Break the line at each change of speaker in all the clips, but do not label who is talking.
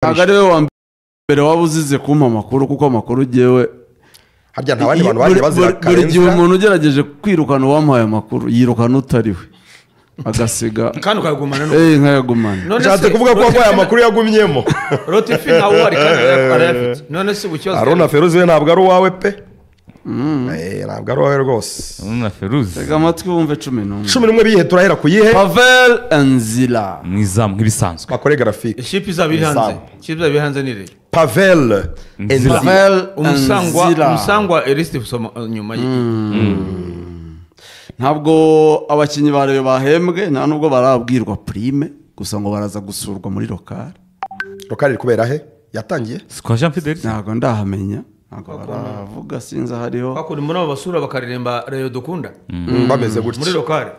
agari we wa mbere wabuzize kumpa amakuru kuko amakuru jewe
harya nta bandi bantu bagiye bazira
buri gihe umuntu ugerageje kwirukana uwamuhaye amakuru yirukana utariwe agasiga
kandi ukagumana
nkayagumana
nshatse kuvuga ko wabaye amakuru yagumyemo
rotifi ntawe wari kandi arayafite none se ubucyoza
Arona Feruzi we ntabwo ari uwawe pe ntabwo ari uwawe rwose
Arona Feruzi
tega amatwi wumve 11
11 bihe turahera kuyihe
Pavel Enzila
mwizamu nk'ibisanzwe
bakore graphique
ikipe izabiri hanze ni rero
Pavel Enzila
Pavel
umusangwa Eriste nyuma
ntabwo abakinyi bareyo bahembwe nta nubwo barabwirwa prime gusa ngo baraza gusurwa muri lokale
kubera he yatangiye
kwa Jean Fidel
ntabwo ndahamenya ntabwo baravuga sinza hariho
bakuri muri abo basura bakaririmba Rayo dukunda
bameze gutya
muri lokale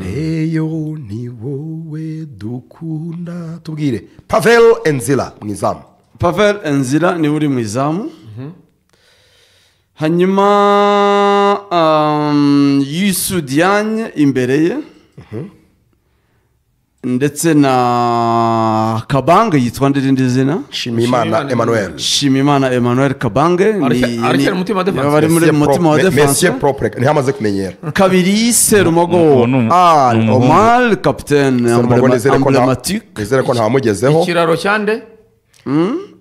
Eyo ni wowe dukunda tubwire Pavel Enzila mwizamu
Pavel Enzila ni uri mwizamu hanyuma Youssou Diagne imbere ye ndetse na Kabange yitwa ndirindi zina Shimimana Emmanuel Kabange
ari mutima defense
bari muri mutima wa defense
Monsieur propre ni hamaze kumenyera
kabiri Serumogo Omar capitaine emblématique
nizere ko ntamugezeho
ikiraro cyande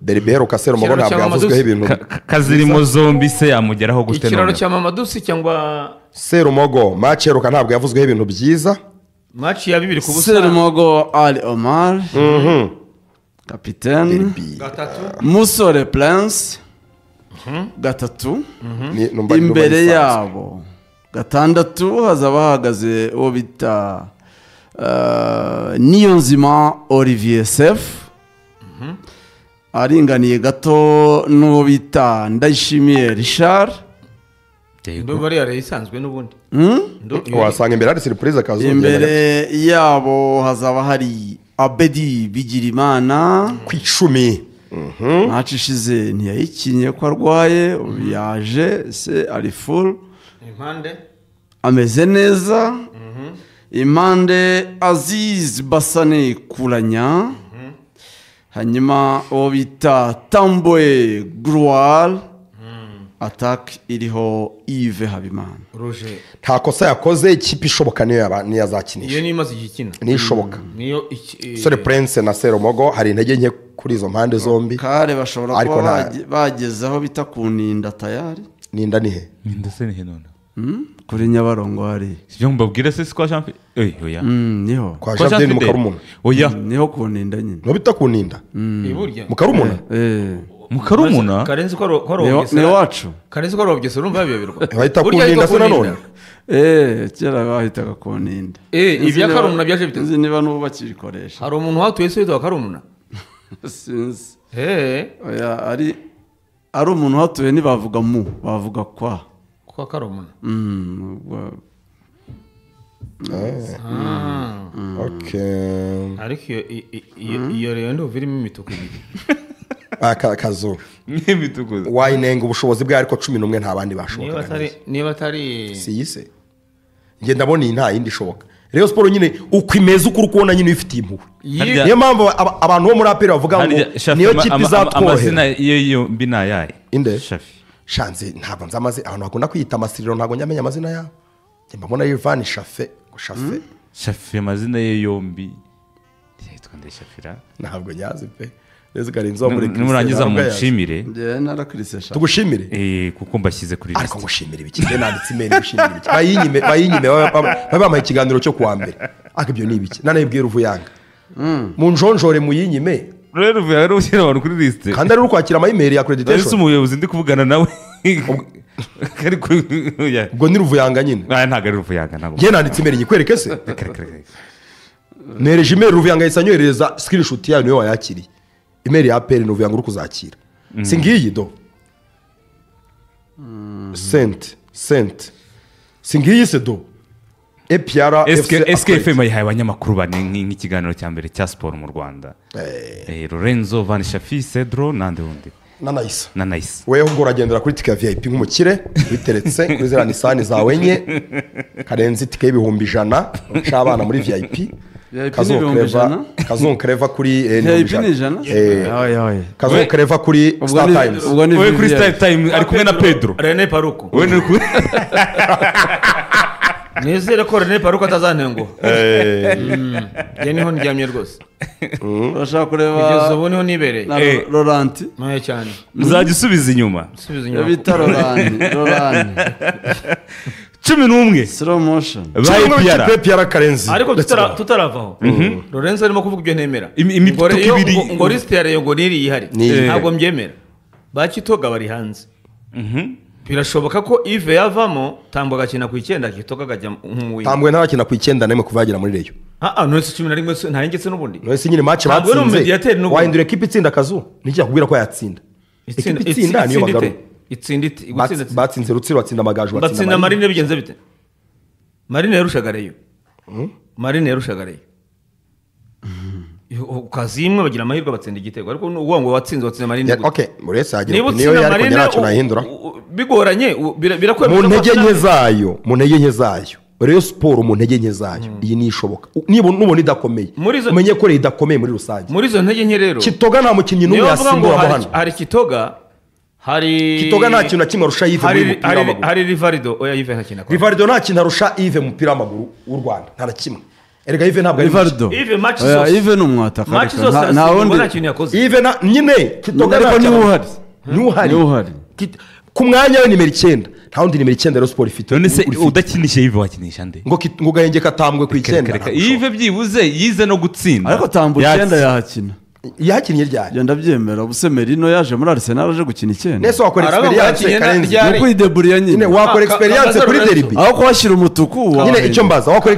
Delibero Serumogo ntabwo yavuzweho ibintu
kazirimo zombi se yamugeraho gute none
ikiraro cya Mamadusi cyangwa
Serumogo match heruka ntabwo yavuzweho ibintu byiza
match ya 2 ku busa
Serumogo Ali Omar capitaine Musore Prince gatatu imbere yabo gatandatu hazaba hahagaze uwo bita Niyonzima Olivier Sef aringaniye gato n'uwo bita Ndayishimiye Richard
ndo bari yari isanzwe n'ubundi
wasanga imbere ari surprise akazo
imbere yabo hazaba hari Abedi Bigirimana
ku 10
ntacishize ntiyayikinye ko arwaye yaje se ari full
impande
ameze neza impande Aziz Basane Kuranya hanyuma uwo bita Tamboe Grual attack iriho Yves Habimana
Roger
nta kosa yakoze ikipe ishoboka niyo yazakinisha
iyo nimaze igikina
ni ishoboka
niyo
Sore Prince na Serumogo hari intege nke kuri izo mpande zombi
kare bashobora kuba bagezeho bita kuninda tayari
ninda nihe
ninda se nihe none
kuri Nyabarongo hari
sibyo mbabwira se kwa Jean oya
niho
kwa Jean Fidel Mukarumuna
oya
niho kuninda nyine
no bita kuninda
iburya
Mukarumuna
Mukarumuna
karenzi ko robye
ni wacu
karenzi ko robye se urumva bibirwa
bahita kuninda se nanone
kera bahitaga kuninda
ibya Karumuna byaje biteze
niba nubu bakirikoresha
hari umuntu watuye se witwa Karumuna
sinzi
oya
ari umuntu watuye nibavuga bavuga kwa
Karumuna
okay
ariko iyo rero ndo virimo imituku ibiri
akazo
n'imituku
wayinenga ubushobozi bwa ariko 11 nta bandi bashoboka
niba atari
si yise nge ndabona iyi nta yindi ishoboka rero siporo nyine uko imeze uko kubona nyine ifitiye impuhwe niyo mpamvu abantu bo muri aperi bavuga ngo niyo kipe izatworohera
amazina iyo mbi nayaye
inde
Shafi
shanze ntabwo nzamaze abantu bakunda kwita amasiriro ntabwo nyamenya amazina yabo mbona Ivan Shafe
amazina ye yombi yitwa nde Shafira
ntabwo nyazi pe neza garinzo muri
nimurangiza mu nshimire
narakirise Shafe
tugushimire
kuko mbashyize kuri list
ariko ngushimire biki nanditse email gushimire biki bayinyime babampaye ikiganiro cyo kuwa mbere akibyo ni biki nanayibwira Ruvuyanga mu njonjore muyinyime
rero Ruvuyanga ushyira abantu kuri list
kandi ari ukwakira ama email ya accreditation
ese umuyobozi ndi kuvugana nawe
ubwo ni Ruvuyanga nyine
ntabwo ari Ruvuyanga ntabwo
nge nanditse email nyikwereke se nereje email Ruvuyanga yisanyohereza screenshot yayo niyo wayakiriye email ya APR Ruvuyanga uri kuzakira singiyi do sent singiyi se do EPR
SKFM yahaye abanyamakuru bane nk'ikiganiro cya mbere cya siporo mu Rwanda Lorenzo Van Shafi Cedro nande wundi
na
nice
wewe ngo uragendera kuri tika VIP nk'umukire biteretse kuri zira Nissan zawe nye karenzi tika y'ibihumbi 100 cy'abana muri VIP Kazungu Clever kuri
ijana.
Kazungu Clever kuri Star Times.
Wowe kuri Star Times ari kumwe na Pedro
René Paruku.
wowe ni kuri
Nizere ko René Paruku atazantengo. Je niho ndyamye rwose.
Urashaka kureba
Kugeza ubu niho nibereye.
Laurent
Maye cyane.
muzajya usubiza inyuma
Subiza inyuma.
bita Laurent
11
slow motion
baye
Pierre Karenzi.
Ariko tutaravaho. Lorenzo arimo kuvuga ibyo ntemera.
Imituku ibiri
ngo list yare ngo niri yihari. Ntabwo mbyemera. Bakitoga bari hanze. Birashoboka ko Yves yavamo Tambo gakina ku 9 Kitoga gajya nk'umuwi.
Tambwe ntarakina ku 9 nemwe kuvagira muri Reyo.
Nose 11 ntarengetse n'ubundi.
Nose nyine match batsinze. Wahindura equipe itsinda Kazu. Niki yakubwira ko yatsinda. Equipe itsinda niyo bagaru.
Itsindite
batsinze Rutsiro batsinda Amagaju
batsinda Marine bigenze bite? Marine yarushaga Reyo. Marine yarushaga Reyo. Ukazimwe bagira amahirwe batsinda igitego ariko uwo ngo watsinze Marine.
Okay, murese agira niyo yari ko nyiracu nahindura.
Bigoranye birakwemera
mu ntege nke zayo Reyo Sport mu ntege nke zayo iyi ni ishoboka nubona idakomeye umenye ko idakomeye muri rusange
muri zo ntege nke rero
Kitoga nta mukinnyi n'umwe yasimbura mu hano
hari Kitoga
nta kintu na kimwe arusha Yves mu mupira w'amaguru
hari Rivaldo oya Yves nta kintu
Rivaldo nta kintu arusha Yves mu mupira w'amaguru w'u Rwanda nta na kimwe erega Yves ntabwo ari
Rivaldo
Yves match zose
Yves n'umwataka
nta wundi nta kintu yakoze
Yves nyine Kitoga
ariko ni uhari
ku mwanya we nimero 9 nta wundi nimero 9 Reyo Sport ifite
none se udakinisha Yves wakinisha nde
ngo gahenge katambwe ku 9
Yves byibuze yize no gutsinda
ariko Tambo 9 yahakina
yakinnye ryari
genda byemera ubuse Merino yaje muri Arsenal aje gukina 9
nese wakora experience Karenzi
no kwideburiya nyine
wakora experience kuri derby
aho kwashira umutuku
nyine icyo mbaza wakora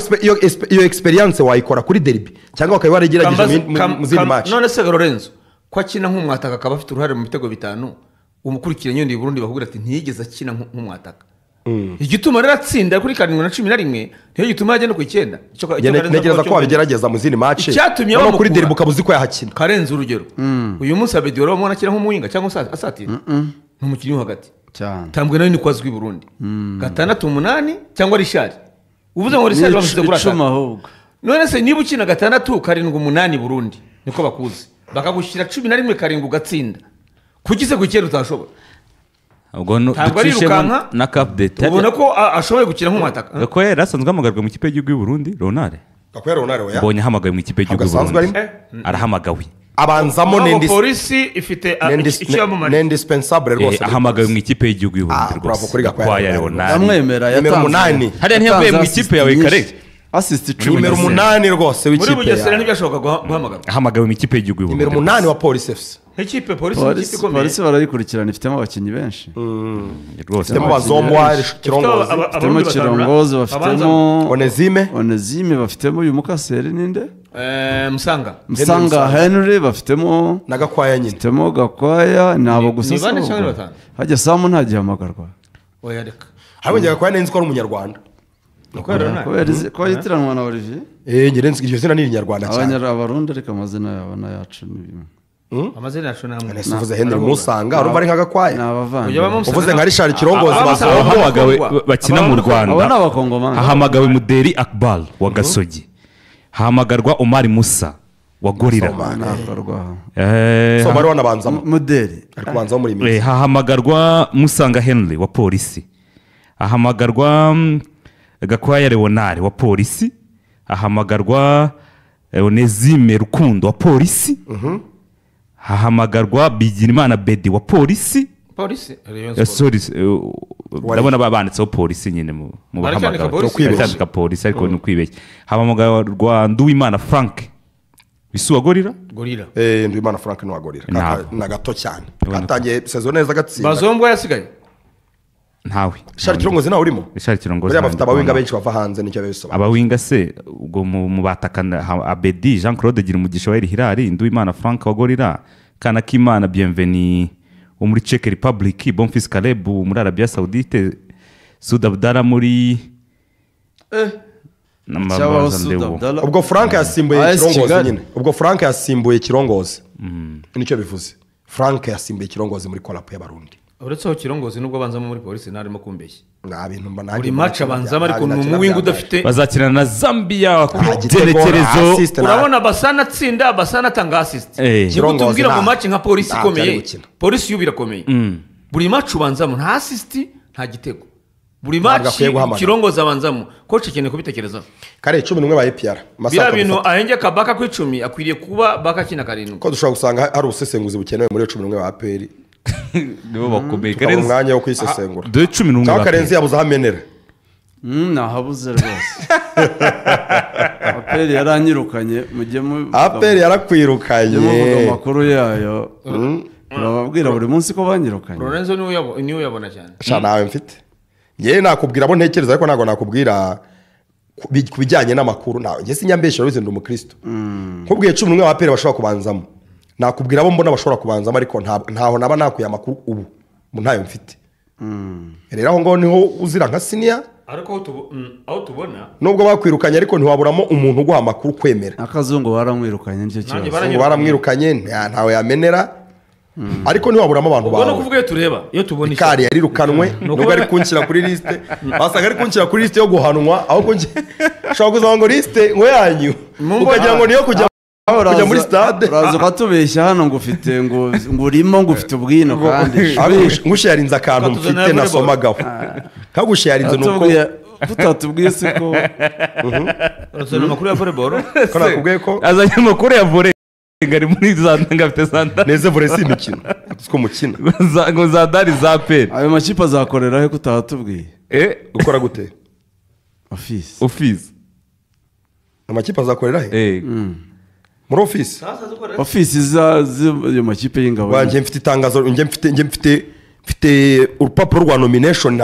iyo experience wayikora kuri derby cyangwa wakaba waragerageje mu zindi match
none se Lorenzo ko akina nk'umwataka akaba afite uruhare mu bitego 5 umukurikiranye ndi Burundi bakubwira ati ntiyigeze akina nk'umwataka igituma rero atsinda kuri 711 niyo gituma yagenda ku 9
negereza ko wabigerageza mu zindi match
no
kuri derby ukabuzi ko yahakina
Karenzi urugero uyu munsi Abedi wari wamubona akina nk'umuwinga cyangwa asatira n'umukinnyi wo hagati
cyane
Tambwe nayo ni kwazwi i Burundi 6-8 cyangwa Richard uvuze ngo Richard bamushyize kuri atatu none se niba ukina 6-7-8 Burundi niko bakuzi bakagushyira 11 karindwi ugatsinda kugize gukera utashobora
ubwo ducishemo na cap date
ubona ko ashoboye gukira nk'umwataka
ko yari asanzwe amagarwa mu kipe y'igihugu y'u Burundi Ronald
oya
bonye hamagaye mu kipe y'igihugu y'u Burundi arahamagawe
abanzamo polisi ifite
n'indispensable rwose
ahamagaye mu ikipe y'igihugu y'u Burundi rwose
Gakwaya
Ronald amwemera
yatanze
hariya ntiyavuye mu ikipe yawe kare
assist 10
nimero 8 rwose w'ikipe
muri Bugesera ntibyashoboka guhamagara
ahamagawe mu ikipe y'igihugu y'u Burundi
nimero 8 wa Police FC
ikipe polisi
barayikurikirana ifitemo abakinnyi benshi
rwose ifitemo Bazomwa
Kirongozi bafitemo
Onezime
bafitemo uyu Mukaseri ninde
Musanga
Henry bafitemo
na Gakwaya nyine
bafitemo Gakwaya nabo gusa hajya Samu ntagihamagarwa
oya reka
habonye Gakwaya nenzi ko ari umunyarwanda
ko yitiranwa na Olivier
ngirenzi iryo zina ni inyarwanda cyane
abarundi ariko amazina yabo nayacu ni bimwe
amazina yacu namwe
nasuvuze Henry Musanga urumva ari nka Gakwaya
uvuze
nka Richard Kirongozi
bahamagawe bakina mu Rwanda
abo n'abakongomani
hahamagawe Muderi Akbar wa Gasogi hahamagarwa Omar Musa wa Gorira
Somari wanabanza
Muderi
ari kubanza muri misi
hahamagarwa Musanga Henry wa polisi hahamagarwa Gakwaya Leonard wa polisi hahamagarwa Onezime Rukundo wa polisi hahamagarwa Bigirimana Bedi wa polisi ndabona babanditseho polisi nyine mu bahamagara polisi ariko ni ukwibeshya hahamagarwa Nduwimana Frank Bisuwa Gorira
Nduwimana Frank ni wa Gorira na gato cyane katangiye saison neza gatsinda
Bazombwa yasigaye
ntawe
Richard Kirongozi nawe urimo
Richard Kirongozi
bari bafite abawinga benshi bava hanze nicyo bisobanura
abawinga se ubwo mu batakana Abedi Jean Claude Girumugisha wa El Hilal Nduwimana Frank wa Gorira Kanakimana Bienveni wo muri Czech Republic Bonfils Caleb muri Arabia Saoudite Sud Abdallah muri
ubwo Frank yasimbuye Kirongozi nyine ubwo Frank yasimbuye Kirongozi nicyo bivuze Frank yasimbuye Kirongozi muri Kolapo y'Abarundi
uretse aho Kirongozi nubwo abanzamo muri polisi narimo kumbeshya
nta bintu mba
buri match abanzamo ariko ni umuwinga udafite
bazakina na Zambia ku byerekezo
urabona Basana atsinda Basana atanga assist niba tumbwira mu match nka polisi ikomeye polisi y'ubira komeye buri match ubanzamo nta assist nta gitego buri match Kirongozi abanzamo coach ikeneye kubitekerezaho
kare 11 ba EPR
bira bintu ahenge kabaka ku 10 akwiriye kuba baka kina karindwi
ko dushobora gusanga hari ubusesenguzi bukenewe muri 11 ba APR
nibo bakomeye
karenzi umwanya wo kwisesengura
de 11
cyangwa karenzi yabuze hamenera
nahabuze rwose APR yaranyirukanye mujye mu
APR yarakwirukanye
mu makuru yayo urababwira buri munsi ko banyirukanye
Lorenzo niwe yabona cyane
sha nawe mfite ngiye nakubwira abo ntekereza ariko ntago nakubwira kubijyanye n'amakuru nawe ngiye sinyambesha ruze ndi umukristo nkubwiye 11 ba APR bashobora kubanzamo nakubwira abo mbona bashobora kubanzamo ariko ntaho naba nakuye amakuru ubu ntayo mfite rero aho ngo niho uzira nka senior
ariko aho tubona
nubwo bakwirukanye ariko ntiwaburamo umuntu uguha amakuru kwemera
akazungu baramwirukanye nicyo
kibazo baramwirukanye ntawe yamenera ariko ntiwaburamo abantu bawe
ubona kuvuga tureba iyo tubona
ikari yarirukanwe nubwo ari kunshyira kuri liste basaga ari kunshyira kuri liste yo guhanwa aho ko ushobora kuzaho ngo liste ngo yanyu ukagira ngo niyo kujya muri stade
uraza ukatubeshya hano ngo ufite ngo urimo ngo ufite ubwino kandi
ngusharinze akantu mfite nasomagaho kagusharinze nuko
tutatubwiye se ko
urasana amakuru ya volleyball
ko nakubwiye ko
azanye amakuru ya volley ngari muri Zanda afite Zanda
neze volley si imikino two mukina
ngo Zandari za APR
ayo makipe azakorera he kutatubwiye
gukora gute
office
amakipe azakorera he muri office
iyo makipe y'ingabo
wanjye mfite itangazo njye mfite urupapuro rwa nomination